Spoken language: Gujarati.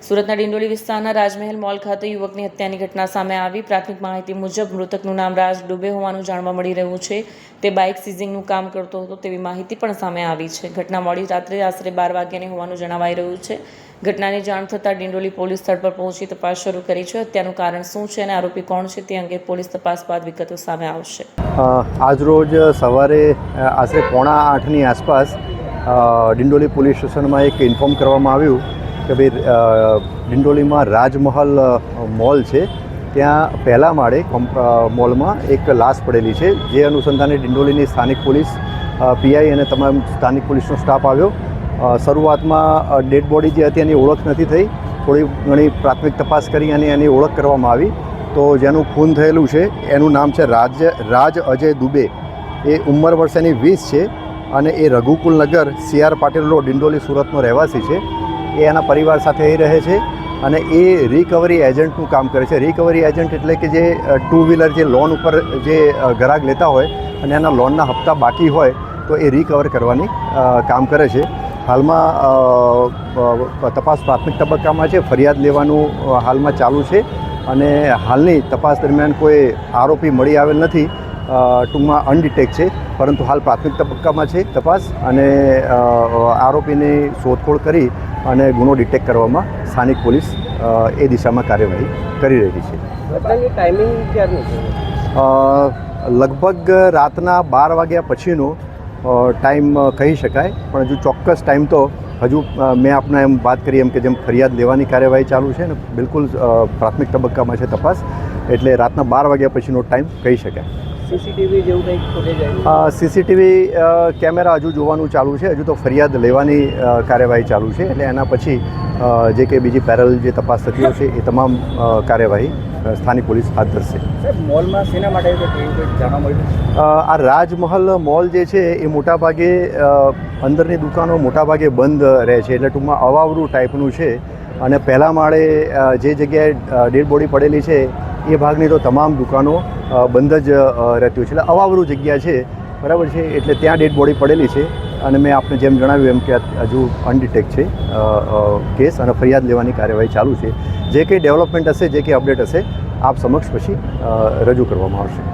સુરતના ડિંડોલી વિસ્તારના રાજમહેલ મોલ ખાતે યુવકની હત્યાની ઘટના સામે આવી। પ્રાથમિક માહિતી મુજબ મૃતકનું નામ રાજ ડુબે હોવાનું જાણવા મળી રહ્યું છે। તે બાઇક સીઝિંગનું કામ કરતો હતો તેવી માહિતી પણ સામે આવી છે। ઘટના મોડી રાત્રે આશરે 12 વાગ્યાની હોવાનું જણાવાઈ રહ્યું છે। ઘટનાની જાણ થતાં ડિંડોલી પોલીસ સ્થળ પર પહોંચી તપાસ શરૂ કરી છે। હત્યાનું કારણ શું છે અને આરોપી કોણ છે તે અંગે પોલીસ તપાસ બાદ વિગતો સામે આવશે। આજરોજ સવારે આશરે 7:45ની આસપાસ ડિંડોલી પોલીસ સ્ટેશનમાં એક ઇન્ફોર્મ કરવામાં આવ્યું કે ભાઈ ડિંડોલીમાં રાજમહલ મોલ છે, ત્યાં પહેલા માળે મોલમાં એક લાશ પડેલી છે। જે અનુસંધાને ડિંડોલીની સ્થાનિક પોલીસ પીઆઈ અને તમામ સ્થાનિક પોલીસનો સ્ટાફ આવ્યો। શરૂઆતમાં ડેડ બોડી જે હતી એની ઓળખ નથી થઈ, થોડી ઘણી પ્રાથમિક તપાસ કરી અને એની ઓળખ કરવામાં આવી તો જેનું ખૂન થયેલું છે એનું નામ છે રાજ અજય દુબે। એ ઉંમર વર્ષ એની 20 છે અને એ રઘુકુલ નગર CR પાટીલ રોડ ડિંડોલી સુરતનો રહેવાસી છે। એ એના પરિવાર સાથે અહીં રહે છે અને એ રિકવરી એજન્ટનું કામ કરે છે। રિકવરી એજન્ટ એટલે કે જે 2 વ્હીલર જે લોન ઉપર જે ગ્રાહક લેતા હોય અને એના લોનના હપ્તા બાકી હોય તો એ રિકવર કરવાની કામ કરે છે। હાલમાં તપાસ પ્રાથમિક તબક્કામાં છે, ફરિયાદ લેવાનું હાલમાં ચાલુ છે અને હાલની તપાસ દરમિયાન કોઈ આરોપી મળી આવેલ નથી। ટૂંકમાં અનડિટેક્ટ છે, પરંતુ હાલ પ્રાથમિક તબક્કામાં છે તપાસ અને આરોપીની શોધખોળ કરી અને ગુનો ડિટેક્ટ કરવામાં સ્થાનિક પોલીસ એ દિશામાં કાર્યવાહી કરી રહી છે। ટાઈમિંગ ક્યારનું છે? લગભગ રાતના 12 વાગ્યા પછીનો ટાઈમ કહી શકાય, પણ હજુ ચોક્કસ ટાઈમ તો હજુ મેં આપને એમ વાત કરી એમ કે જેમ ફરિયાદ લેવાની કાર્યવાહી ચાલુ છે ને બિલકુલ પ્રાથમિક તબક્કામાં છે તપાસ, એટલે રાતના 12 વાગ્યા પછીનો ટાઈમ કહી શકાય। સીસીટીવી જેવું કંઈક ફૂટેજ? સીસીટીવી કેમેરા હજુ જોવાનું ચાલુ છે, હજુ તો ફરિયાદ લેવાની કાર્યવાહી ચાલુ છે, એટલે એના પછી જે કંઈ બીજી પેરેલલ જે તપાસ થતી હશે એ તમામ કાર્યવાહી સ્થાનિક પોલીસ હાથ ધરશે। સાહેબ, મોલમાં શેના માટે જાણવા મળ્યું? આ રાજમહલ મોલ જે છે એ મોટાભાગે અંદરની દુકાનો મોટાભાગે બંધ રહે છે, એટલે ટૂંકમાં અવાવરું ટાઈપનું છે અને પહેલા માળે જે જગ્યાએ ડેડ બોડી પડેલી છે એ ભાગની તો તમામ દુકાનો બંધ જ રહેતી હોય છે, એટલે અવાવરું જગ્યા છે, બરાબર છે, એટલે ત્યાં ડેડ બોડી પડેલી છે અને મેં આપને જેમ જણાવ્યું એમ કે હજુ અનડિટેક્ટ છે કેસ અને ફરિયાદ લેવાની કાર્યવાહી ચાલુ છે। જે કંઈ ડેવલપમેન્ટ હશે, જે કંઈ અપડેટ હશે આપ સમક્ષ પછી રજૂ કરવામાં આવશે।